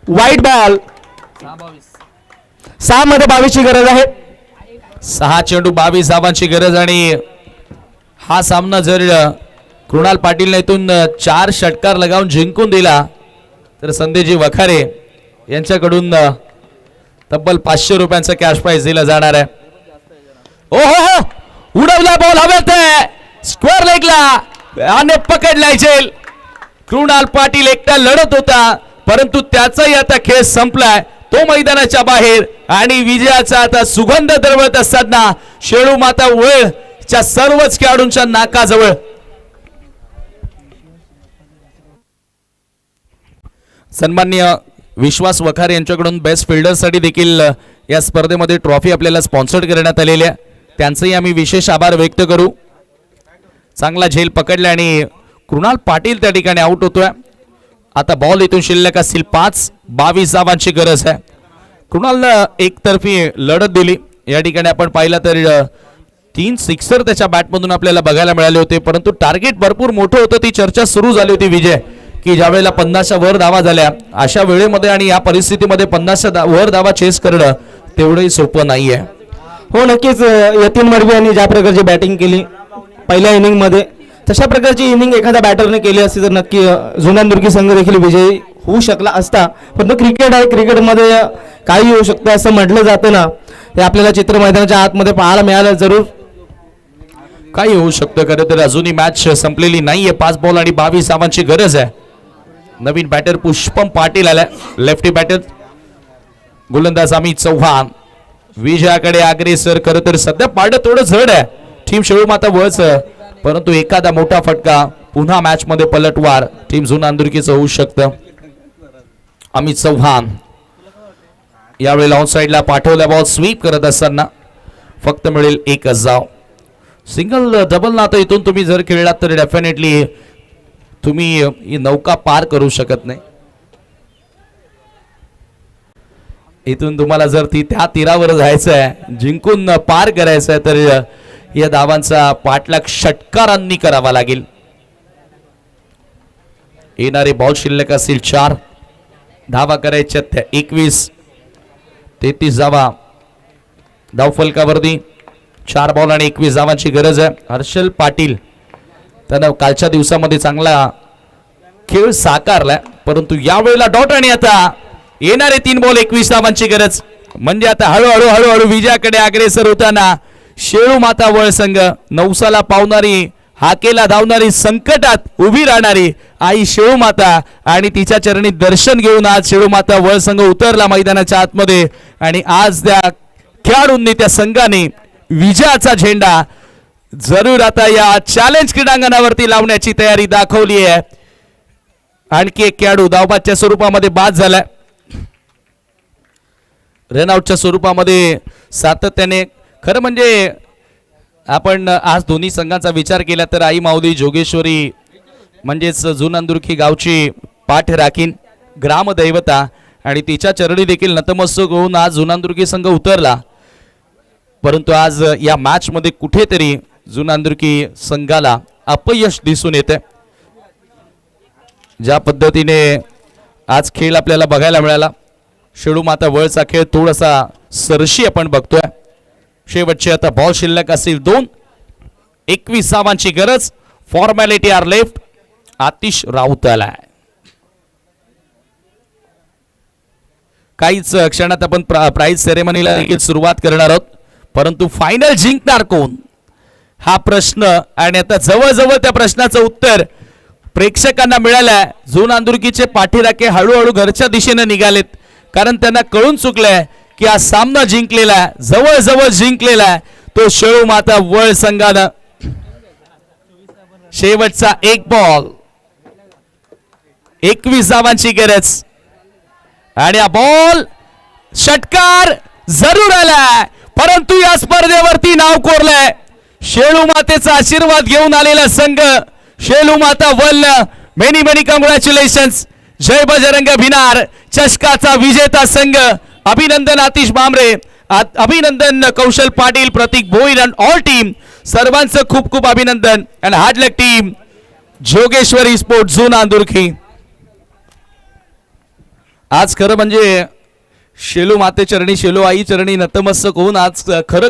वाईट बॉल 6 मध्ये 22 ची गरज आहे. 6 चेंडू 22 धावांची गरज आणि हा सामना जर कृणाल पाटीलने इथून 4 षटकार लगावून जिंकून दिला तर संदेशजी वखारे यांच्याकडून तब्बल 500 रुपयांचा कॅश प्राइज दिला जाणार आहे. ओहो उडवला बॉल हवेत स्क्वेअर लेगला आणि पकडला जेल. कृणाल पाटील एकटा लढत होता परंतु त्याचाही आता खेळ संपलाय. तो मैदानाच्या बाहेर आणि विजयाचा आता सुगंध दरवळत असताना शेळू माता वळच्या सर्वच खेळाडूंच्या नाकाजवळ सन्माननीय विश्वास वखारे यांच्याकडून बेस्ट फिल्डरसाठी देखील या स्पर्धेमध्ये ट्रॉफी आपल्याला स्पॉन्सर्ड करण्यात आलेली आहे. त्यांचंही आम्ही विशेष आभार व्यक्त करू. चांगला झेल पकडला आणि कृणाल पाटील त्या ठिकाणी आउट होतोय. आता बॉल इथून शिल्लक असतील 5-22 धावांची गरज आहे. कृणालनं एकतर्फी लढत दिली. या ठिकाणी आपण पाहिलं तर 3 सिक्सर त्याच्या बॅटमधून आपल्याला बघायला मिळाले होते परंतु टार्गेट भरपूर मोठं होतं. ती चर्चा सुरू झाली होती विजय की ज्या वेळेला 50च्या वर धावा झाल्या अशा वेळेमध्ये आणि या परिस्थितीमध्ये 50च्या वर धावा चेस करणं तेवढंही सोपं नाहीये. हो नक्कीच यतीन मडवी यांनी ज्या प्रकारची बॅटिंग केली पहिल्या इनिंग मध्ये तशा प्रकारची इनिंग एखाद्या बॅटरने केली असती तर नक्की जुनानदुर्गी संघ देखील विजयी होऊ शकला असता. परंतु क्रिकेट आहे, क्रिकेटमध्ये काही होऊ शकतं असं म्हटलं जातं ना. हे आपल्याला चित्र मैदानाच्या आतमध्ये पाहायला मिळालं. जरूर काही होऊ शकतं. खरं तर अजूनही मॅच संपलेली नाहीये. 5 बॉल आणि 22 धावांची गरज आहे. नवीन बॅटर पुष्पम पाटील आलाय. लेफ्टी बॅटर गोलंदाज अमित चव्हाण विजयाकडे अग्रेसर. खरं तर सध्या पारडं थोडं जड आहे टीम शेळू माता वळच परंतु एखादा मोठा फटका पुन्हा मॅच मध्ये पलटवार टीम जुनानदुर्गीचं होऊ शकतं. अमित चव्हाण यावेळेला ऑन साइडला पाठवल्या बॉल स्वीप करत असताना फक्त मिळेल 1 धाव. सिंगल डबल ना तर इथून तुम्ही जर खेळलात तर डेफिनेटली तुम्ही ही नौका पार करू शकत नाही. इथून तुम्हाला जर त्या तीरावर जायचं आहे जिंकून पार करायचं आहे तर या धावांचा पाठलाग षटकारांनी करावा लागेल. येणारे बॉल शिल्लक असतील 4 धावा करायच्या 21 33 धावा धावफलकावरती 4 बॉल आणि 21 धावांची गरज आहे. हर्षल पाटील त्यानं कालच्या दिवसामध्ये चांगला खेळ साकारलाय परंतु यावेळेला डॉट आणि आता येणारे 3 बॉल 21 धावांची गरज म्हणजे आता हळूहळू हळूहळू विजयाकडे अग्रेसर होताना शेळू माता वळ संघ नवसाला पावणारी हाकेला धावणारी संकटात उभी राहणारी आई शेळू माता आणि तिच्या चरणी दर्शन घेऊन आज शेळू माता वळ संघ उतरला मैदानाच्या आतमध्ये आणि आज त्या खेळाडूंनी त्या संघाने विजयाचा झेंडा जरूर आता या चॅलेंज क्रीडांगणावरती लावण्याची तयारी दाखवली आहे. आणखी एक खेळाडू धावबादच्या स्वरूपामध्ये बाद झालाय. रनआउटच्या स्वरूपामध्ये सातत्याने खरं म्हणजे आपण आज दोन्ही संघांचा विचार केला तर आई माऊली जोगेश्वरी म्हणजेच जुनानदुर्गी गावची पाठ राखीन ग्रामदैवता आणि तिच्या चरणी देखील नतमस्तक होऊन आज जुनानदुर्गी संघ उतरला परंतु आज या मॅच मध्ये कुठेतरी जुनानदुर्गी संघाला अपयश दिसून येते. ज्या पद्धतीने आज खेळ आपल्याला बघायला मिळाला शेळू माता वळचा खेळ थोडासा सरशी आपण बघतोय. शेवटचे आता बॉल शिल्लक असतील 2 21 धावांची गरज. Formality are left. Atish Raut आलाय. काहीच क्षणात आपण प्राइज सेरेमनीला देखील सुरुवात करणार आहोत परंतु फायनल जिंकणार कोण हा प्रश्न आणि आता जवळजवळ त्या प्रश्नाचं उत्तर प्रेक्षकांना मिळालंय. जुनानदुर्गीचे पाठीराखे हळूहळू घरच्या दिशेने निघालेत कारण त्यांना कळून चुकलंय की हा सामना जिंकलेला जवळजवळ जिंकलेला तो शेळू माता वळ संघानं. शेवटचा 1 बॉल 21 धावांची गरज आणि हा बॉल षटकार जरूर आलाय परंतु या स्पर्धेवरती नाव कोरलंय शेळू मातेचा आशीर्वाद घेऊन आलेला संघ शेळू माता वल. Many many congratulations. जय बजरंग भिनार. चषकाचा विजेता संघ. अभिनंदन आतिश बांबरे, अभिनंदन Kaushal Patil, Pratik Bhoir and all team. सर्वांचं खूप खूप अभिनंदन and hard luck team Jogeshwari sports जुनानदुर्गी. आज खरं म्हणजे शेलू माते चरणी शेलू आई चरणी नतमस्तक होऊन आज खरं